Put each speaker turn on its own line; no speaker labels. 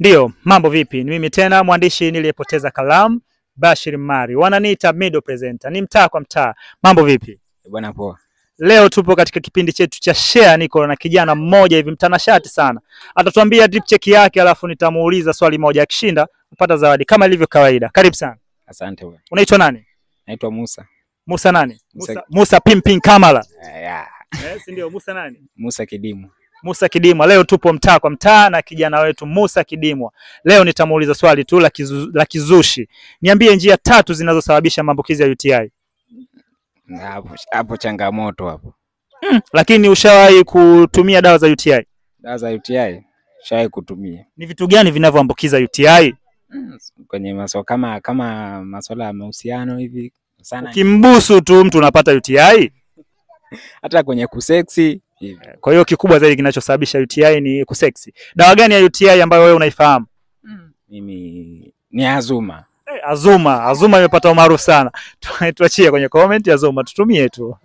Ndio, mambo vipi? Ni mimi tena mwandishi niliyepoteza kalamu, Bashir Mari. Wananiita middle presenter. Ni mtaa kwa mtaa. Mambo vipi?
Bwana poa.
Leo tupo katika kipindi chetu cha Share, niko na kijana mmoja hivi mtanashati sana. Atatuambia drip check yake alafu nitamuuliza swali moja, akishinda kupata zawadi kama ilivyo kawaida. Karibu sana.
Asante bwana.
Unaitwa nani?
Naitwa Musa.
Musa nani?
Musa
Pimping Kamala.
Yeah.
Si ndio Musa nani?
Musa Kidimwa.
Musa Kidimwa. Leo tupo mtaa kwa mtaa na kijana wetu Musa Kidimwa. Leo nitamuuliza swali tu la kizushi. Niambie njia 3 zinazosababisha maambukizi ya UTI.
Hapo changamoto hapo.
Lakini ushawahi kutumia dawa za UTI?
Dawa za UTI shawahi kutumia.
Ni vitu gani vinavyoambukiza UTI?
Kwenye kama masuala ya mahusiano hivi sana.
Kimbusu tu mtu unapata UTI?
Hata kwenye kuseksi hivi.
Kwa hiyo kikubwa zaidi kinachosababisha UTI ni kuseksi. Dawa gani ya UTI ambayo wewe unaifahamu?
Mimi ni Azuma.
Azuma imepata umaarufu sana. Tuachie kwenye comment Azuma, tutumie tu.